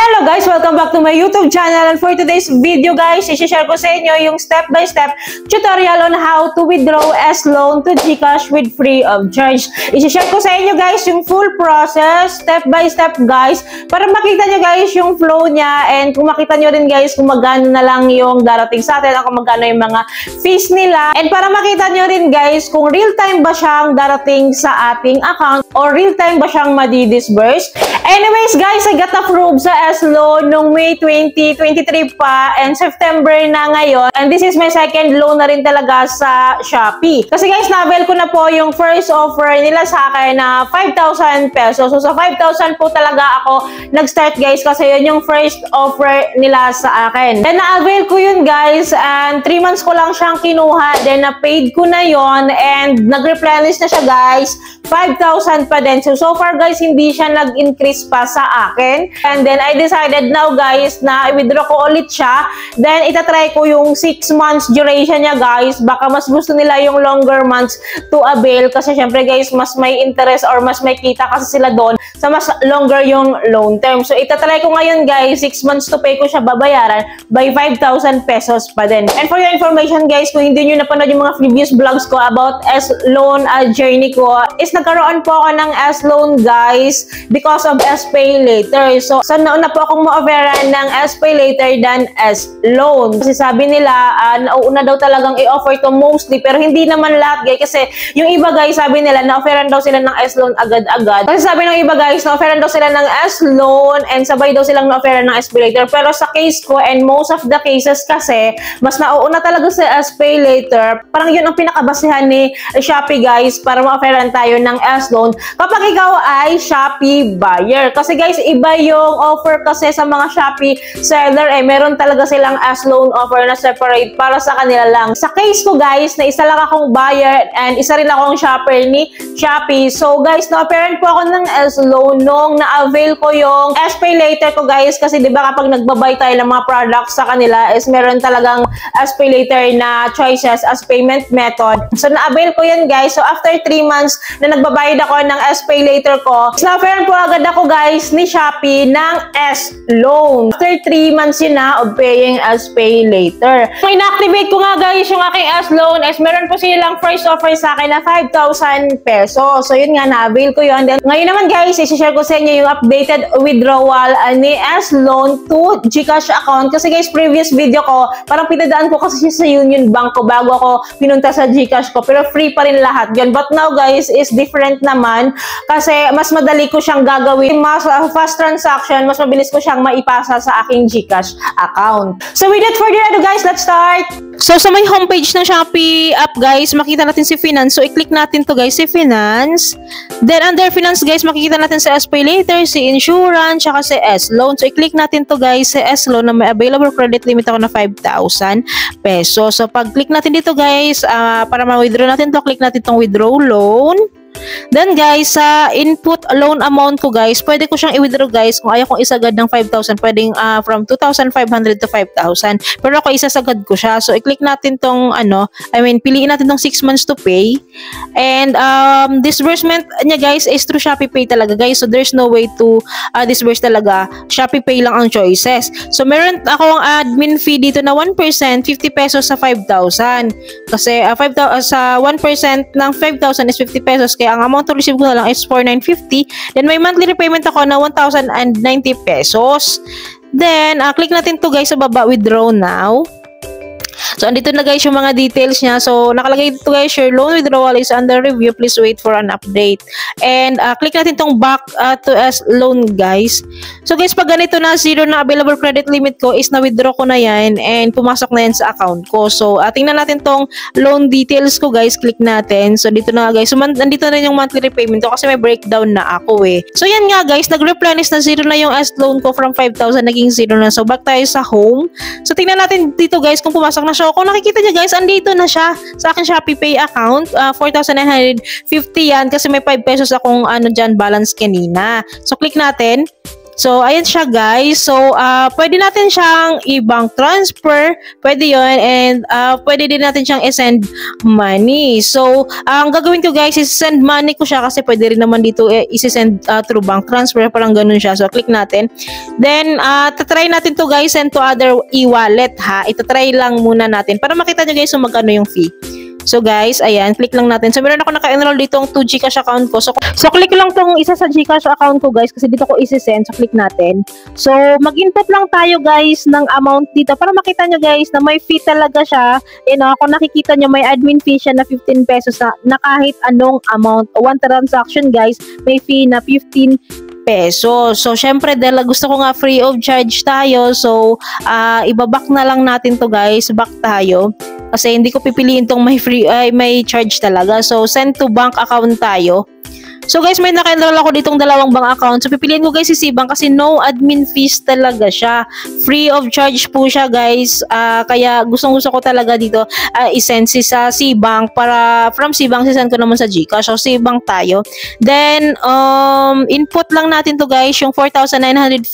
Hello guys! Welcome back to my YouTube channel, and for today's video guys, i-share ko sa inyo yung step-by-step tutorial on how to withdraw S-Loan to GCash with free of charge. I-share ko sa inyo guys yung full process, step-by-step guys, para makita nyo guys yung flow niya, and kung makita nyo rin guys kung magkano na lang yung darating sa atin, kung magkano yung mga fees nila, and para makita nyo rin guys kung real-time ba siyang darating sa ating account or real-time ba siyang madi-disburse. Anyways guys, I got approved sa S-Loan noong May 2023 pa, and September na ngayon, and this is my second loan na rin talaga sa Shopee. Kasi guys, na-avail ko na po yung first offer nila sa akin na 5,000 pesos. So sa 5,000 po talaga ako nag-start guys, kasi yun yung first offer nila sa akin. Then na-avail ko yun guys, and 3 months ko lang siyang kinuha, then na-paid ko na yon, and nag-replenish na siya guys, 5,000 pa din. So far guys, hindi siya nag-increase pa sa akin. And then I decided now guys na i-withdraw ko ulit siya. Then itatry ko yung 6 months duration niya guys. Baka mas gusto nila yung longer months to avail, kasi syempre guys, mas may interest or mas may kita kasi sila doon sa mas longer yung loan term. So itatry ko ngayon guys, 6 months to pay ko siya babayaran by 5,000 pesos pa din. And for your information guys, kung hindi nyo napanood yung mga previous vlogs ko about S-Loan journey ko, is nagkaroon po ako ng S-Loan guys because of S-Pay Later. So nauna po akong ma-offeran ng S-Pay Later than S-Loan. Kasi sabi nila, nauuna daw talagang i-offer to mostly, pero hindi naman lahat guys. Kasi yung iba guys, sabi nila, na-offeran daw sila ng S-Loan agad-agad. Kasi sabi ng iba guys, na-offeran daw sila ng S-Loan and sabay daw silang na-offeran ng S-Pay Later. Pero sa case ko, and most of the cases kasi, mas nauuna talaga sa S-Pay Later. Parang yun ang pinakabasihan ni Shopee guys para ma-offeran tayo ng S-Loan kapag ikaw ay Shopee buyer. Kasi guys, iba yung offer kasi sa mga Shopee seller, meron talaga silang S-Loan offer na separate para sa kanila lang. Sa case ko guys, na isa lang akong buyer and isa rin akong shopper ni Shopee. So guys, na-offeran po ako ng S-Loan nung na-avail ko yung S-Pay Later ko guys, kasi diba kapag nagbabay tayo ng mga products sa kanila is meron talagang S-Pay Later na choices as payment method. So na-avail ko yun guys. So after 3 months na nagbabayad ako ng S-Pay Later ko, na-offeran po agad ako guys ni Shopee ng S-Loan. After 3 months yun na of paying S-Pay Later. So ina-activate ko nga guys yung aking S-Loan is meron po silang first offer sa akin na 5,000 pesos. So yun nga, na-avail ko yun. Then ngayon naman guys, i-share ko sa inyo yung updated withdrawal ni S-Loan to GCash account. Kasi guys, previous video ko, parang pinadaan ko kasi sa Union Bank ko bago ako pinunta sa GCash ko. Pero free pa rin lahat yun. But now guys, is different naman. Kasi mas madali ko siyang gagawin. Mas fast transaction, mas mabilis ko siyang maipasa sa aking GCash account. So without further ado guys, let's start! So sa may homepage ng Shopee app guys, makita natin si Finance. So i-click natin to guys, si Finance. Then under Finance guys, makikita natin si S-Pay Later, si Insurance, saka si S-Loan. So i-click natin to guys, si S-Loan na may available credit limit ako na 5,000 pesos. So pag-click natin dito guys, para ma-withdraw natin to, click natin tong withdraw loan. Then guys, sa input loan amount ko guys, pwede ko siyang i-withdraw guys. Kung ayaw kong isagad ng 5,000, pwedeng from 2,500 to 5,000. Pero ako isasagad ko siya. So i-click natin tong piliin natin tong 6 months to pay. And disbursement niya guys is through Shopee Pay talaga guys. So there's no way to disburse talaga. Shopee Pay lang ang choices. So meron akong admin fee dito na 1%, 50 pesos sa 5,000. Kasi sa 1% ng 5,000 is 50 pesos. Kaya ang amount to receive ko na lang is 4,950. Then may monthly repayment ako na 1,090 pesos. Then click natin to guys sa baba, withdraw now. So, andito na guys yung mga details niya. So, nakalagay dito guys, your loan withdrawal is under review. Please wait for an update. And, click natin tong back to S-Loan guys. So, guys, pag ganito na, zero na available credit limit ko is na-withdraw ko na yan and pumasok na yan sa account ko. So, tingnan natin tong loan details ko guys. Click natin. So, dito na guys. So, nandito na yung monthly repayment ko kasi may breakdown na ako eh. So, yan nga guys, nag-replenish na zero na yung S-Loan ko from 5,000, naging zero na. So, back tayo sa home. So, tingnan natin dito guys kung pumasok na siya. So, kung nakikita nyo guys, andito na siya sa aking Shopee Pay account. 4,950 yan kasi may 5 pesos akong dyan balance kanina. So, click natin. So, ayan siya guys. So, pwede natin siyang i-bank transfer. Pwede yon. And pwede din natin siyang i-send money. So, ang gagawin ko guys is send money ko siya kasi pwede rin naman dito i-send through bank transfer. Parang ganun siya. So, click natin. Then, tatry natin to guys send to other e-wallet ha. Itatry lang muna natin para makita nyo guys kung magkano yung fee. So guys, ayan, click lang natin. So meron ako naka-enroll dito ang 2 GCash account ko. So click lang tong isa sa GCash account ko guys kasi dito ko isi-send. So click natin. So mag-input lang tayo guys ng amount dito para makita nyo guys na may fee talaga siya. Kung nakikita nyo may admin fee siya na 15 pesos na kahit anong amount. One transaction guys, may fee na 15 pesos. So, syempre, dahil gusto ko nga free of charge tayo, so, ibaback na lang natin to guys. Back tayo. Kasi hindi ko pipiliin tong may charge talaga. So, send to bank account tayo. So guys, may naka-enroll ako ditong dalawang bank account. So pipiliin ko guys si Cbank kasi no admin fees talaga siya. Free of charge po siya guys. Kaya gustong-gusto ko talaga dito i-send sa Cbank para from Cbank sisend ko naman sa GCash. So Cbank tayo. Then input lang natin to guys yung 4,950.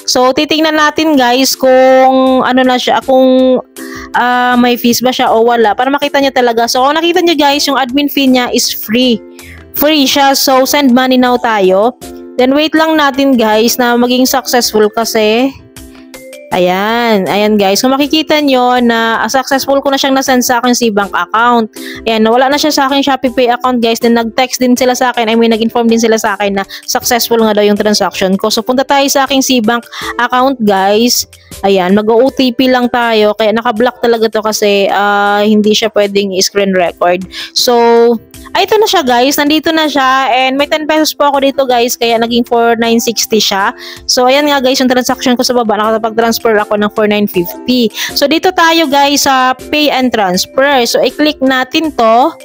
So titingnan natin guys kung ano na siya, kung may fees ba siya o wala para makita niyo talaga. So kung nakita niyo guys yung admin fee niya is free. Free siya. So, send money now tayo. Then, wait lang natin guys na maging successful kasi ayan. Ayan guys. Kung makikita nyo na successful ko na siyang nasend sa akin Cbank account. Ayan. Nawala na siya sa akin Shopee Pay account guys. Then, nag-text din sila sa akin. Nag-inform din sila sa akin na successful nga daw yung transaction ko. So, punta tayo sa aking Cbank account guys. Ayan. Mag-OTP lang tayo. Kaya naka-block talaga to kasi hindi siya pwedeng screen record. So, ito na siya guys, nandito na siya and may 10 pesos po ako dito guys kaya naging 4,960 siya. So ayan nga guys yung transaction ko sa baba, nakapag-transfer ako ng 4,950. So dito tayo guys sa pay and transfer. So i-click natin to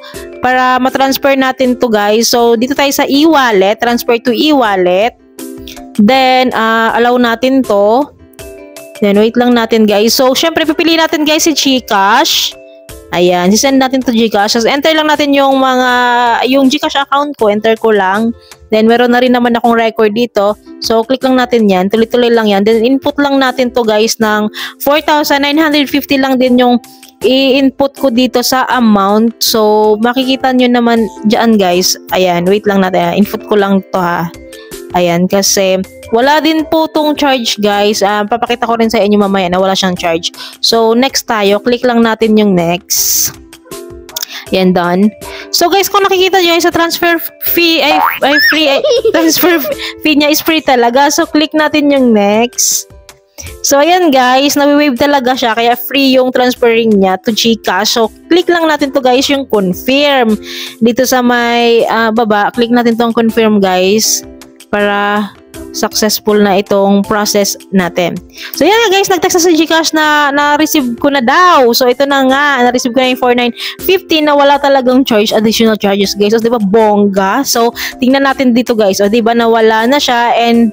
para ma-transfer natin to guys. So dito tayo sa e-wallet, transfer to e-wallet. Then allow natin to. Then wait lang natin guys. So syempre pipili natin guys si GCash. Ayan, sisend natin to GCash. So, enter lang natin yung GCash account ko. Enter ko lang. Then, meron na rin naman akong record dito. So, click lang natin yan. Tuloy-tuloy lang yan. Then, input lang natin to guys ng 4,950 lang din yung i-input ko dito sa amount. So, makikita nyo naman dyan guys. Ayan, wait lang natin. Input ko lang to ha. Ayan, kasi wala din po tong charge guys. Papakita ko rin sa inyo mamaya na wala siyang charge. So, next tayo. Click lang natin yung next. Yan, done. So, guys, kung nakikita nyo sa transfer fee, transfer fee niya is free talaga. So, click natin yung next. So, ayan guys, nawi-wave talaga siya. Kaya free yung transferring niya to GCash. So, click lang natin to guys yung confirm. Dito sa may baba, click natin tong confirm guys. Para successful na itong process natin. So, yan nga guys, nag-text sa GCash na na-receive ko na daw. So, ito na nga, na-receive ko na yung 4,950 na wala talagang charge, additional charges guys. So, di ba, bongga? So, tingnan natin dito guys. O, di ba, nawala na siya. And,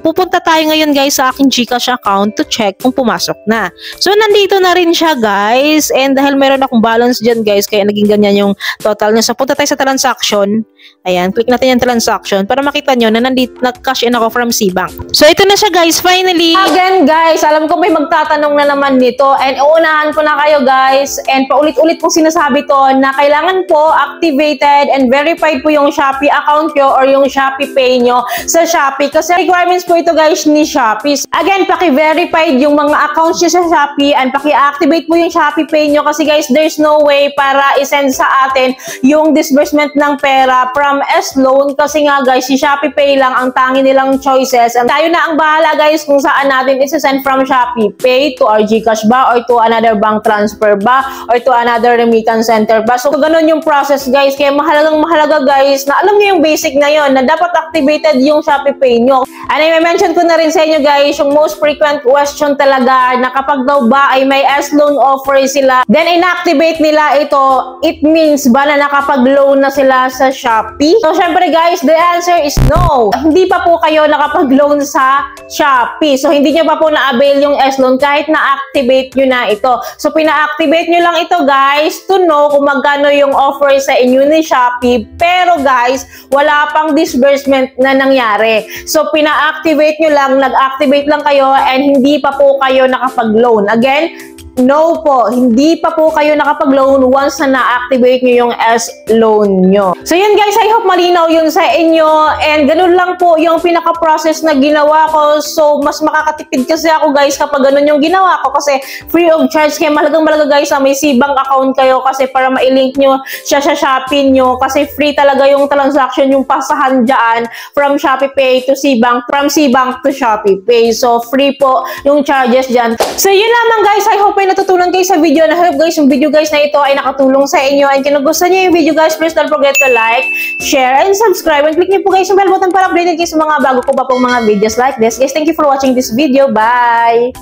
pupunta tayo ngayon guys sa aking GCash account to check kung pumasok na. So, nandito na rin siya guys. And dahil meron akong balance dyan guys, kaya naging ganyan yung total niya. So, punta tayo sa transaction. Ayan, click natin yung transaction para makita nyo na nandito, nag-cash in ako from Cbank. So, ito na siya guys, finally. Again guys, alam ko may magtatanong na naman nito and uunahan ko na kayo guys and paulit-ulit po sinasabi to na kailangan po activated and verified po yung Shopee account nyo or yung Shopee Pay nyo sa Shopee kasi requirements po ito guys ni Shopee. Again, paki-verified yung mga accounts nyo sa Shopee and paki-activate po yung Shopee Pay nyo kasi guys, there's no way para isend sa atin yung disbursement ng pera from S-Loan kasi nga guys, si Shopee Pay lang ang tangi nilang choices. And tayo na ang bahala guys kung saan natin isi-send from Shopee Pay to our GCash ba or to another bank transfer ba or to another remittance center ba. So, ganun yung process guys. Kaya mahalaga guys na alam nyo yung basic na yon na dapat activated yung Shopee Pay nyo. And I mention ko na rin sa inyo guys, yung most frequent question talaga na kapag daw ba ay may S-Loan offer sila, then inactivate nila ito, it means ba na nakapag-loan na sila sa Shopee? So, syempre guys, the answer is no. Hindi pa po kayo nakapag-loan sa Shopee. So, hindi nyo pa po na-avail yung S-Loan kahit na-activate nyo na ito. So, pina-activate nyo lang ito guys to know kung magkano yung offer sa inyo ni Shopee. Pero guys, wala pang disbursement na nangyari. So, pina-activate nyo lang, nag-activate lang kayo and hindi pa po kayo nakapag-loan. Again, no po, hindi pa po kayo nakapag-loan once na na-activate nyo yung S-Loan nyo. So yun guys, I hope malinaw yun sa inyo and ganun lang po yung pinaka-process na ginawa ko. So mas makakatipid kasi ako guys kapag ganun yung ginawa ko kasi free of charge. Kaya malagang-malaga guys na may Cbank account kayo kasi para ma-link nyo siya sa Shopee nyo kasi free talaga yung transaction, yung pasahan dyan from Shopee Pay to Cbank, from Cbank to Shopee Pay. So free po yung charges dyan. So yun lamang guys, I hope ay natutunan kayo sa video. Na hope guys, yung video guys na ito ay nakatulong sa inyo. And kung nagustuhan nyo yung video guys, please don't forget to like, share, and subscribe. And click nyo po guys yung bell button para updated kayo sa mga bago ko pa pong mga videos like this. Guys, thank you for watching this video. Bye!